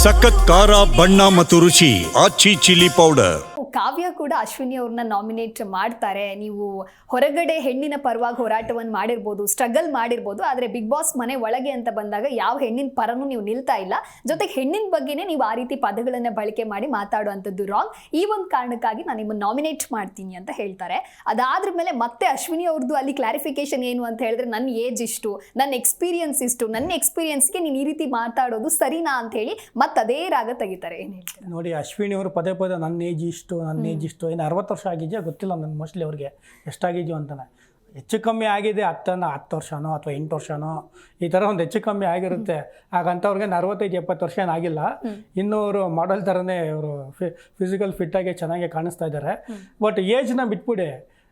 ಸಖತ್ ಖಾರ ಬಣ್ಣ ಮತ್ತು ರುಚಿ ಆಚಿ ಚಿಲ್ಲಿ ಪೌಡರ್. ಕಾವ್ಯ ಕೂಡ ಅಶ್ವಿನಿ ಅವ್ರನ್ನ ನಾಮಿನೇಟ್ ಮಾಡ್ತಾರೆ. ನೀವು ಹೊರಗಡೆ ಹೆಣ್ಣಿನ ಪರವಾಗಿ ಹೋರಾಟವನ್ನು ಮಾಡಿರ್ಬೋದು, ಸ್ಟ್ರಗಲ್ ಮಾಡಿರ್ಬೋದು, ಆದರೆ ಬಿಗ್ ಬಾಸ್ ಮನೆ ಒಳಗೆ ಅಂತ ಬಂದಾಗ ಯಾವ ಹೆಣ್ಣಿನ ಪರನೂ ನೀವು ನಿಲ್ತಾ ಇಲ್ಲ. ಜೊತೆಗೆ ಹೆಣ್ಣಿನ ಬಗ್ಗೆನೇ ನೀವು ಆ ರೀತಿ ಪದಗಳನ್ನು ಬಳಕೆ ಮಾಡಿ ಮಾತಾಡುವಂಥದ್ದು ರಾಂಗ್. ಈ ಒಂದು ಕಾರಣಕ್ಕಾಗಿ ನಾನು ನಿಮ್ಮನ್ನು ನಾಮಿನೇಟ್ ಮಾಡ್ತೀನಿ ಅಂತ ಹೇಳ್ತಾರೆ. ಅದಾದ್ರ ಮೇಲೆ ಮತ್ತೆ ಅಶ್ವಿನಿ ಅವ್ರದ್ದು ಅಲ್ಲಿ ಕ್ಲಾರಿಫಿಕೇಶನ್ ಏನು ಅಂತ ಹೇಳಿದ್ರೆ, ನನ್ನ ಏಜ್ ಇಷ್ಟು, ನನ್ನ ಎಕ್ಸ್ಪೀರಿಯನ್ಸ್ ಇಷ್ಟು, ನನ್ನ ಎಕ್ಸ್ಪೀರಿಯನ್ಸ್ಗೆ ನೀನು ಈ ರೀತಿ ಮಾತಾಡೋದು ಸರಿನಾ ಅಂತ ಹೇಳಿ ಮತ್ತೆ ಅದೇ ರಾಗ ತೆಗಿತಾರೆ. ಏನು ಹೇಳ್ತಾರೆ ನೋಡಿ, ಅಶ್ವಿನಿ ಅವರು ಪದೇ ಪದೇ ನನ್ನ ಏಜ್ ಇಷ್ಟು, ನನ್ನ ಏಜ್ ಇಷ್ಟು, ಏನು 60 ವರ್ಷ ಆಗಿದೆಯಾ ಗೊತ್ತಿಲ್ಲ ನನಗೆ, ಮೋಸ್ಟ್ಲಿ ಅವ್ರಿಗೆ ಎಷ್ಟಾಗಿದೆಯೋ ಅಂತಾನೆ. ಹೆಚ್ಚು ಕಮ್ಮಿ ಆಗಿದೆ 10 ವರ್ಷನೋ ಅಥವಾ 8 ವರ್ಷನೋ ಈ ಥರ ಒಂದು ಹೆಚ್ಚು ಕಮ್ಮಿ ಆಗಿರುತ್ತೆ. ಹಾಗಂತವ್ರಿಗೆ 65-70 ವರ್ಷ ಏನಾಗಿಲ್ಲ. ಇನ್ನೂ ಅವರು ಮಾಡೆಲ್ ಥರನೇ ಅವರು ಫಿಸಿಕಲ್ ಫಿಟ್ಟಾಗಿ ಚೆನ್ನಾಗಿ ಕಾಣಿಸ್ತಾ ಇದ್ದಾರೆ. ಬಟ್ ಏಜ್ನ ಬಿಟ್ಬಿಡಿ,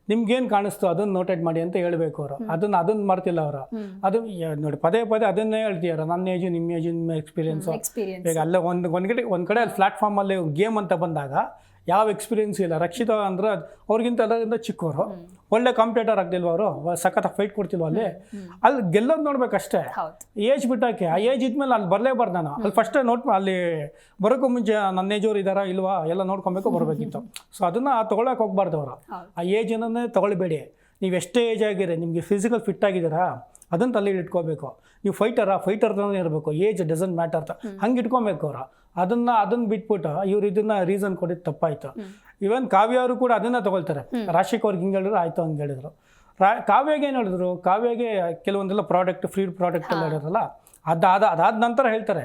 ನಿಮ್ಗೇನು ಕಾಣಿಸ್ತು ಅದನ್ನು ನೋಟೆಡ್ ಮಾಡಿ ಅಂತ ಹೇಳಬೇಕು ಅವರು. ಅದನ್ನು ಮಾಡ್ತಿಲ್ಲ ಅವರು. ಅದು ನೋಡಿ, ಪದೇ ಪದೇ ಅದನ್ನೇ ಹೇಳ್ತೀರ, ನನ್ನ ಏಜು, ನಿಮ್ಮ ಏಜು, ನಿಮ್ಮ ಎಕ್ಸ್ಪೀರಿಯನ್ಸು. ಈಗ ಅಲ್ಲೇ ಒಂದು ಕಡೆ ಅಲ್ಲಿ ಪ್ಲಾಟ್ಫಾರ್ಮಲ್ಲಿ ಗೇಮ್ ಅಂತ ಬಂದಾಗ ಯಾವ ಎಕ್ಸ್ಪೀರಿಯನ್ಸ್ ಇಲ್ಲ. ರಕ್ಷಿತಾ ಅಂದ್ರೆ ಅವ್ರಿಗಿಂತ ಎಲ್ಲರಿಂದ ಚಿಕ್ಕವರು, ಒಳ್ಳೆ ಕಾಂಪಿಟೇಟರ್ ಆಗ್ತಿಲ್ವ ಅವರು, ಸಖತ್ ಫೈಟ್ ಕೊಡ್ತಿಲ್ವ ಅಲ್ಲಿ ಗೆಲ್ಲೋದು ನೋಡ್ಬೇಕಷ್ಟೇ. ಏಜ್ ಬಿಟ್ಟಾಕೆ ಆ ಏಜ್ ಇದ್ಮೇಲೆ ಅಲ್ಲಿ ಬರಲೇಬಾರ್ದು. ನಾನು ಅಲ್ಲಿ ಫಸ್ಟೇ ಅಲ್ಲಿ ಬರೋಕ್ಕೂ ಮುಂಚೆ ನನ್ನ ಏಜವ್ರು ಇದ್ದಾರಾ ಇಲ್ವಾ ಎಲ್ಲ ನೋಡ್ಕೊಬೇಕು, ಬರಬೇಕಿತ್ತು. ಸೊ ಅದನ್ನು ತೊಗೊಳಕ್ಕೆ ಹೋಗ್ಬಾರ್ದು ಅವರು. ಆ ಏಜನ್ನೇ ತೊಗೊಳ್ಬೇಡಿ. ನೀವು ಎಷ್ಟೇ ಏಜ್ ಆಗಿರಿ, ನಿಮಗೆ ಫಿಸಿಕಲ್ ಫಿಟ್ ಆಗಿದ್ದೀರಾ ಅದನ್ನು ತಲೆಯಲ್ಲಿ ಇಟ್ಕೋಬೇಕು. ನೀವು ಫೈಟರ್ ಥರನೇ ಇರಬೇಕು. ಏಜ್ ಡಸಂಟ್ ಮ್ಯಾಟರ್ ಅಂತ ಹಂಗೆ ಇಟ್ಕೊಬೇಕು ಅವರು. ಅದನ್ನು ಬಿಟ್ಬಿಟ್ಟು ಇವ್ರು ಇದನ್ನ ರೀಸನ್ ಕೊಟ್ಟಿದ್ದು ತಪ್ಪಾಯಿತು. ಇವನ್ ಕಾವ್ಯ ಅವರು ಕೂಡ ಅದನ್ನ ತಗೊಳ್ತಾರೆ. ರಾಶಿಕ್ ಅವ್ರಿಗೆ ಹಿಂಗೆ ಹೇಳಿದ್ರು, ಆಯಿತು ಹಂಗೆ ಹೇಳಿದ್ರು. ಕಾವ್ಯಗೆ ಏನು ಹೇಳಿದ್ರು, ಕಾವ್ಯಗೆ ಕೆಲವೊಂದೆಲ್ಲ ಫ್ರೀ ಪ್ರಾಡಕ್ಟ್ ಎಲ್ಲ ಹೇಳಿದ್ರಲ್ಲ, ಅದಾದ ನಂತರ ಹೇಳ್ತಾರೆ.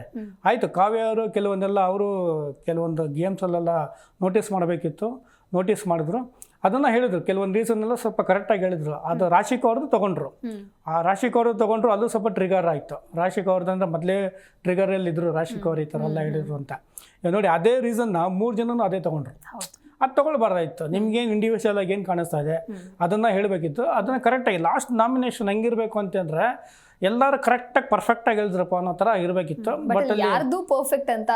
ಆಯಿತು, ಕಾವ್ಯ ಅವರು ಕೆಲವೊಂದು ಗೇಮ್ಸಲ್ಲೆಲ್ಲ ನೋಟಿಸ್ ಮಾಡಬೇಕಿತ್ತು, ನೋಟಿಸ್ ಮಾಡಿದ್ರು. ಅದನ್ನು ಹೇಳಿದ್ರು, ಕೆಲವೊಂದು ರೀಸನ್ನೆಲ್ಲ ಸ್ವಲ್ಪ ಕರೆಕ್ಟಾಗಿ ಹೇಳಿದ್ರು. ಅದು ರಾಶಿಕ್ ಅವ್ರದ್ದು ತೊಗೊಂಡ್ರು. ಆ ರಾಶಿಕ್ ಅವ್ರದ್ದು ತೊಗೊಂಡ್ರು, ಅಲ್ಲೂ ಸ್ವಲ್ಪ ಟ್ರಿಗರ್ ಆಯಿತು. ರಾಶಿಕ್ ಅವ್ರದ್ದಂದ್ರೆ ಮೊದಲೇ ಟ್ರಿಗರಲ್ಲಿ ಇದ್ರು ರಾಶಿಕ್ ಅವ್ರು, ಈ ಥರ ಎಲ್ಲ ಹೇಳಿದ್ರು ಅಂತ. ನೋಡಿ, ಅದೇ ರೀಸನ್ನ 3 ಜನನೂ ಅದೇ ತೊಗೊಂಡ್ರು. ಅದು ತೊಗೊಳ್ಬಾರ್ದಾಯಿತು. ನಿಮ್ಗೇನು ಇಂಡಿವಿಜುವಲ್ ಆಗಿ ಏನು ಕಾಣಿಸ್ತಾ ಇದೆ ಅದನ್ನು ಹೇಳಬೇಕಿತ್ತು. ಅದನ್ನು ಕರೆಕ್ಟಾಗಿ ಲಾಸ್ಟ್ ನಾಮಿನೇಷನ್ ಹೆಂಗಿರಬೇಕು ಅಂತಂದರೆ, ಎಲ್ಲರೂ ಕರೆಕ್ಟಾಗಿ ಪರ್ಫೆಕ್ಟಾಗಿ ಹೇಳಿದ್ರಪ್ಪ ಅನ್ನೋ ಥರ ಇರಬೇಕಿತ್ತು. ಬಟ್ ಅಲ್ಲಿ ಯಾರ್ದು ಪರ್ಫೆಕ್ಟ್ ಅಂತ